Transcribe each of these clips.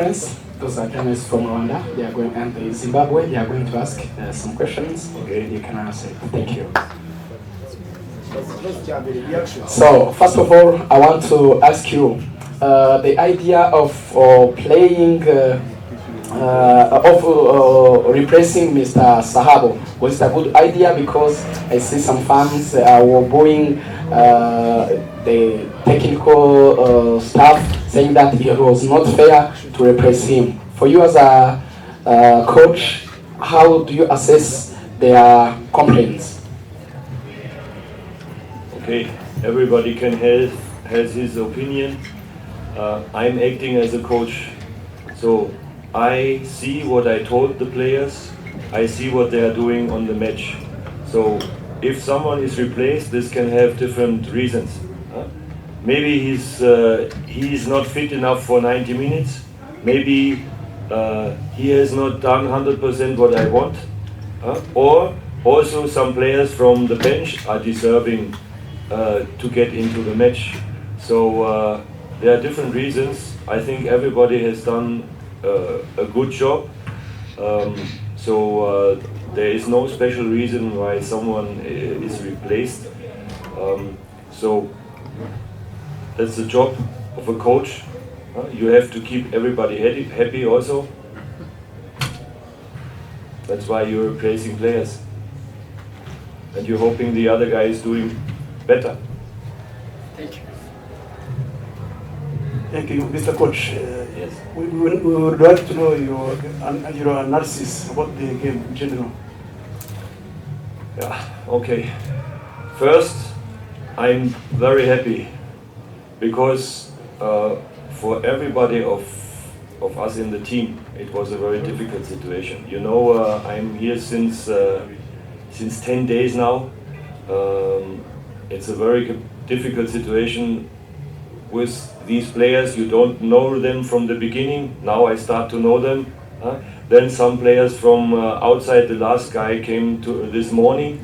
Friends, those are journalists from Rwanda. They are going and Zimbabwe. They are going to ask some questions. Okay, you can answer. Thank you. So first of all, I want to ask you the idea of playing replacing Mr. Sahabo. Was it a good idea? Because I see some fans were booing the technical staff, saying that it was not fair to replace him. For you as a coach, how do you assess their complaints? Okay, everybody has his opinion. I'm acting as a coach, so I see what I told the players. I see what they are doing on the match. So if someone is replaced, this can have different reasons. Maybe he's not fit enough for 90 minutes. Maybe he has not done 100% what I want. Or also some players from the bench are deserving to get into the match. So there are different reasons. I think everybody has done a good job. So there is no special reason why someone is replaced. So that's the job of a coach. You have to keep everybody happy also. That's why you're replacing players. And you're hoping the other guy is doing better. Thank you. Thank you, Mr. Coach. Yes. We would like to know your analysis about the game in general. Yeah, okay. First, I'm very happy because for everybody of us in the team, it was a very difficult situation. You know, I'm here since 10 days now. It's a very difficult situation with these players. You don't know them from the beginning. Now I start to know them. Then some players from outside, the last guy came to this morning.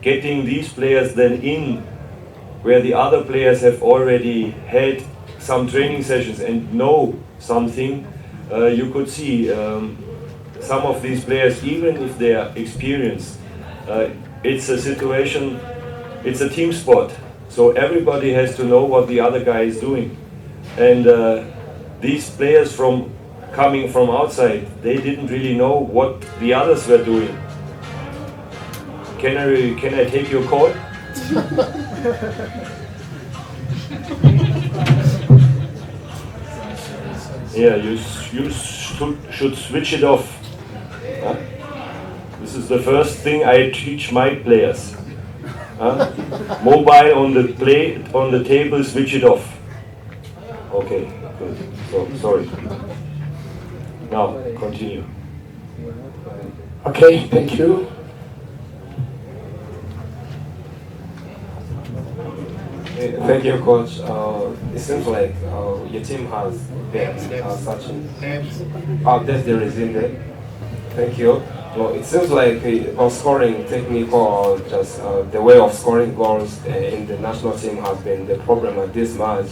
Getting these players then in where the other players have already had some training sessions and know something, you could see some of these players, even if they are experienced, it's a situation, it's a team sport. So everybody has to know what the other guy is doing. And these players coming from outside, they didn't really know what the others were doing. Can I take your call? Yeah, you should switch it off. This is the first thing I teach my players. Mobile on the table, switch it off. Okay, good. So sorry. Now continue. Okay, thank you. Thank you, Coach. It seems like your team has been such that's the reason there. Thank you. Well, it seems like scoring technical or just the way of scoring goals in the national team has been the problem at this match.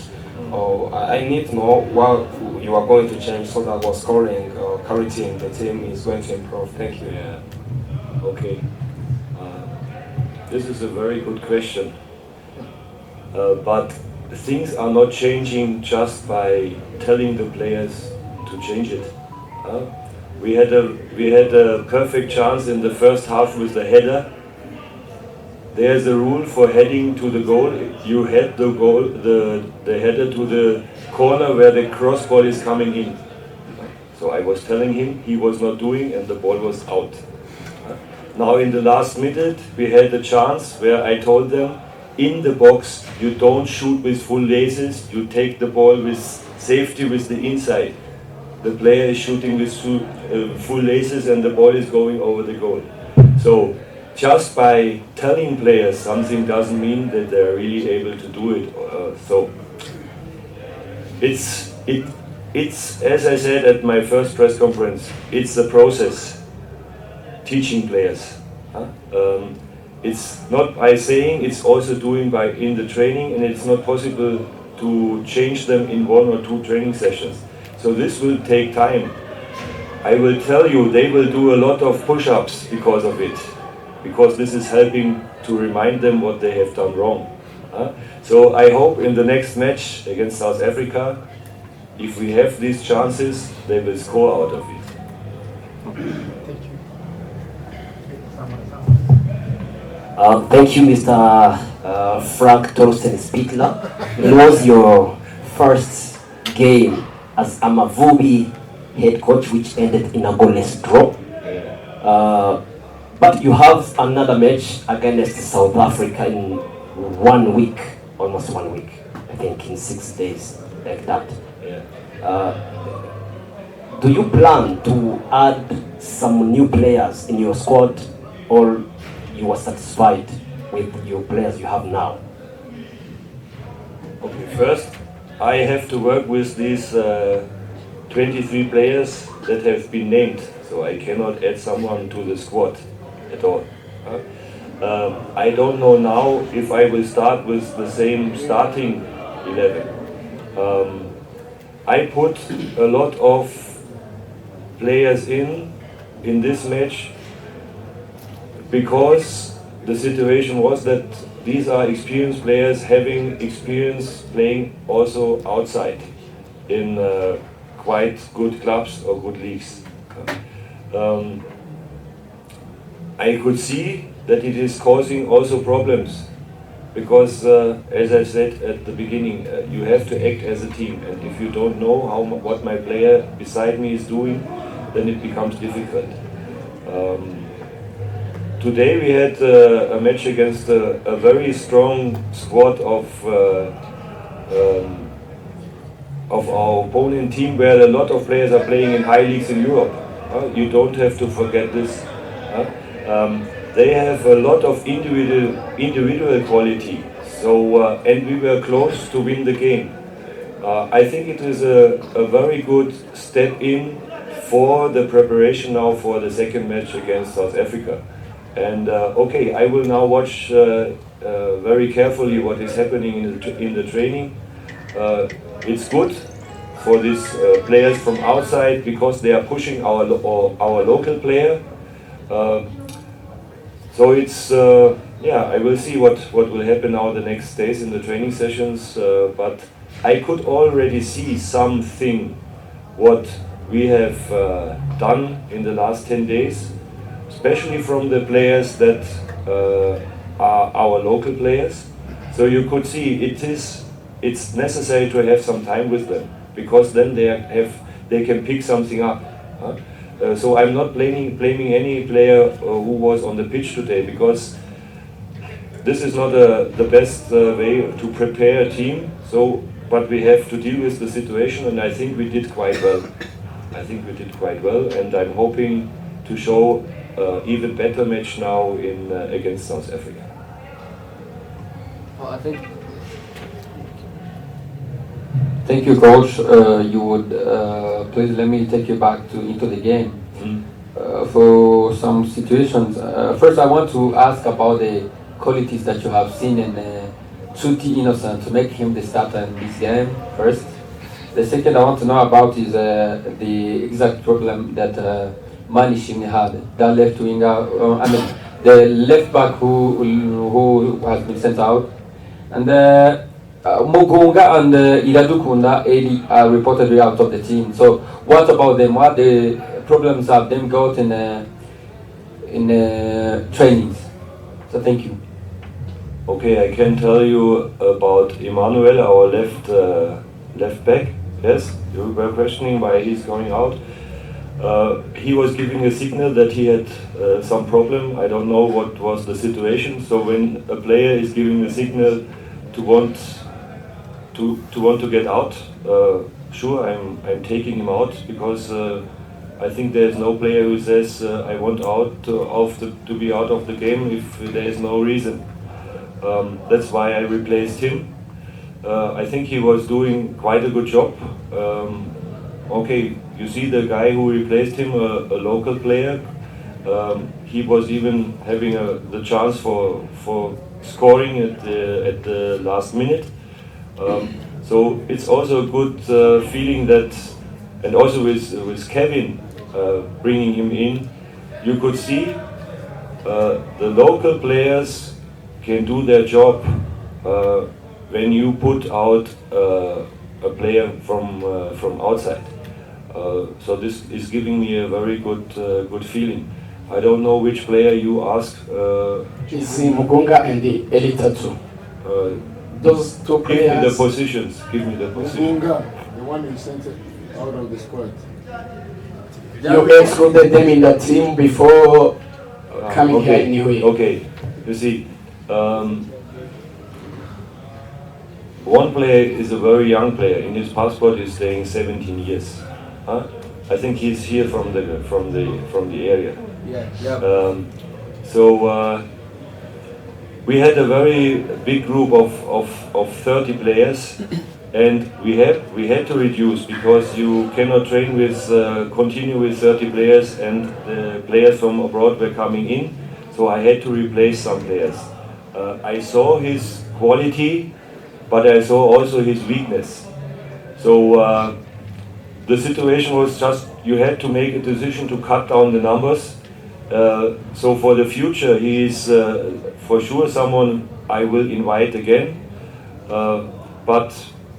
I need to know what you are going to change so that goal scoring quality in the team is going to improve. Thank you. Yeah. Okay. This is a very good question. But things are not changing just by telling the players to change it. We had a perfect chance in the first half with the header. There's a rule for heading to the goal. You head the header to the corner where the cross ball is coming in. So I was telling him, he was not doing, and the ball was out. Now in the last minute, we had a chance where I told them, in the box, you don't shoot with full laces, you take the ball with safety with the inside. The player is shooting with full laces and the ball is going over the goal. So just by telling players something doesn't mean that they're really able to do it. So it's as I said at my first press conference, it's a process, teaching players. It's not by saying, it's also doing in the training, and it's not possible to change them in 1 or 2 training sessions. So this will take time. I will tell you, they will do a lot of push-ups because of it, because this is helping to remind them what they have done wrong. So I hope in the next match against South Africa, if we have these chances, they will score out of it. Thank you, Mr. Frank Torsten Spittler. It was your first game as Amavubi head coach, which ended in a goalless draw. But you have another match against South Africa in 1 week, almost 1 week, I think in 6 days, like that. Do you plan to add some new players in your squad, or you are satisfied with your players you have now? Okay, first I have to work with these 23 players that have been named, so I cannot add someone to the squad at all. I don't know now if I will start with the same starting 11. I put a lot of players in this match because the situation was that these are experienced players having experience playing also outside in quite good clubs or good leagues. I could see that it is causing also problems because, as I said at the beginning, you have to act as a team, and if you don't know what my player beside me is doing, then it becomes difficult. Today we had a match against a very strong squad of our opponent team, where a lot of players are playing in high leagues in Europe. You don't have to forget this. They have a lot of individual quality. So and we were close to win the game. I think it is a very good step in for the preparation now for the second match against South Africa. And okay, I will now watch very carefully what is happening in the training. It's good for these players from outside because they are pushing our local player. So it's yeah, I will see what will happen now the next days in the training sessions. But I could already see something what we have done in the last 10 days, especially from the players that are our local players. So you could see it's necessary to have some time with them, because then they can pick something up. So I'm not blaming any player who was on the pitch today, because this is not the best way to prepare a team. So, but we have to deal with the situation, and I think we did quite well. And I'm hoping to show even better match now in against South Africa. Well, Thank you, Coach. You would please let me take you back into the game. For some situations. First, I want to ask about the qualities that you have seen in Chuti Innocent to make him the starter in this game. First, the second I want to know about is the exact problem that Manishimwe had. That left winger, the left back who has been sent out, and Mugunga and Iradukunda are reportedly out of the team. So what about them? What the problems have them got in trainings? So thank you. Okay, I can tell you about Emmanuel, our left back. Yes, you were questioning why he's going out. He was giving a signal that he had some problem. I don't know what was the situation. So when a player is giving a signal to want to get out, sure, I'm taking him out, because I think there's no player who says I want to be out of the game if there is no reason. That's why I replaced him. I think he was doing quite a good job. Okay, you see the guy who replaced him, a local player. He was even having the chance for scoring at the last minute. So it's also a good feeling that, and also with Kevin bringing him in, you could see the local players can do their job when you put out a player from outside. So this is giving me a very good feeling. I don't know which player you ask. It's Mugunga and the Elita too. Those two Give me the players. positions. Give me the positions. Munga, the one you sent out of the squad. You excluded them in the team before coming here in New York. Okay, you see, one player is a very young player. In his passport, he's staying 17 years. Huh? I think he's here from the area. Yeah. So we had a very big group of 30 players, and we had to reduce because you cannot train with continue with 30 players, and the players from abroad were coming in. So I had to replace some players. I saw his quality, but I saw also his weakness. So the situation was just you had to make a decision to cut down the numbers. So for the future, he is for sure someone I will invite again. But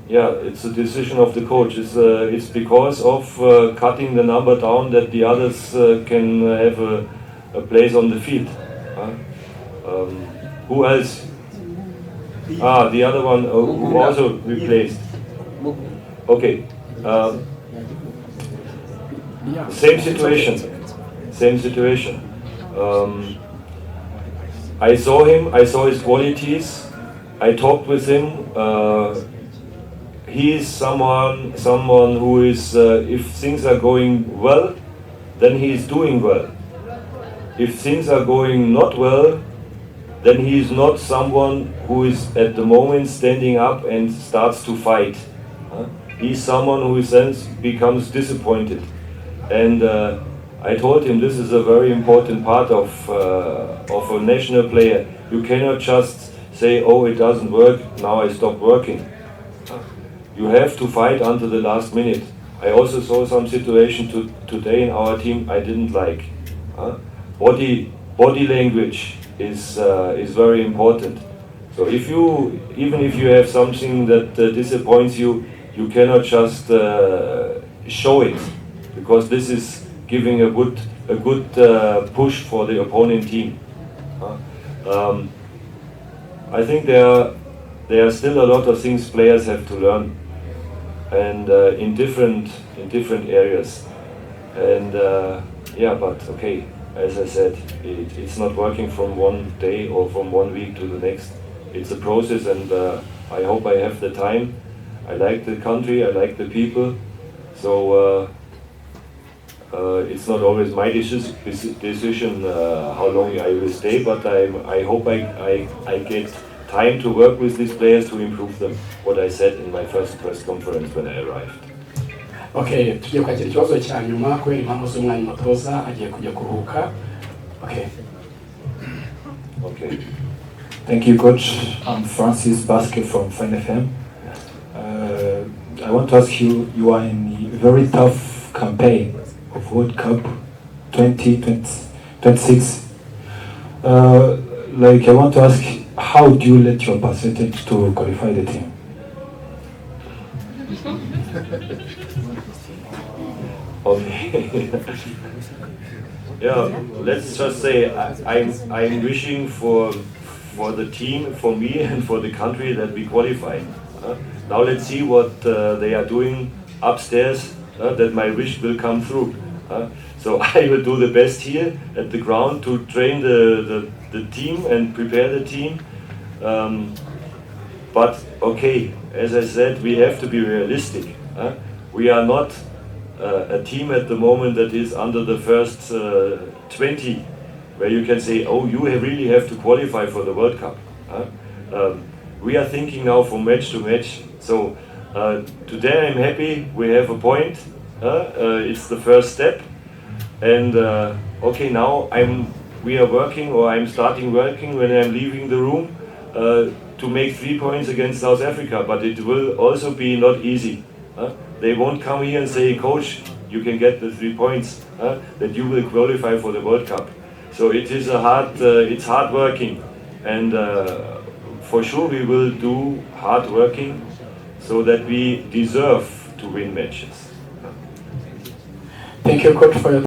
yeah, it's a decision of the coach. It's because of cutting the number down that the others can have a place on the field. Who else? The other one who also replaced. Okay. Same situation. I saw him, I saw his qualities, I talked with him. He is someone who is, if things are going well, then he is doing well. If things are going not well, then he is not someone who is at the moment standing up and starts to fight. He's someone who then becomes disappointed. And I told him this is a very important part of a national player. You cannot just say, oh, it doesn't work, now I stop working. You have to fight until the last minute. I also saw some situation today in our team I didn't like. Body language is very important. So even if you have something that disappoints you, you cannot just show it, because this is giving a good push for the opponent team. I think there are still a lot of things players have to learn, and in different areas. And but okay, as I said, it's not working from one day or from 1 week to the next. It's a process, and I hope I have the time. I like the country, I like the people, so it's not always my decision how long I will stay, but I hope I get time to work with these players to improve them, what I said in my first press conference when I arrived. Okay, tugiye kwakira ikibazo cya nyuma kubera impamvu z'umwanya umutoza agiye kujya kuruhuka. Okay. Okay. Thank you, Coach. I'm Francis Basket from Fine FM. I want to ask you, you are in a very tough campaign of World Cup 2026. I want to ask, how do you let your percentage to qualify the team? Okay. Yeah, let's just say I'm wishing for the team, for me and for the country that we qualify. Now let's see what they are doing upstairs, that my wish will come through. So I will do the best here at the ground to train the team and prepare the team. But okay, as I said, we have to be realistic. We are not a team at the moment that is under the first 20, where you can say, oh, you really have to qualify for the World Cup. We are thinking now from match to match. So today I'm happy we have a point. It's the first step. And okay, now we are working, or I'm starting working when I'm leaving the room. to make 3 points against South Africa, but it will also be not easy. They won't come here and say, coach, you can get the 3 points, that you will qualify for the World Cup. So it is it's hard working, and for sure we will do hard working so that we deserve to win matches. Thank you, coach, for your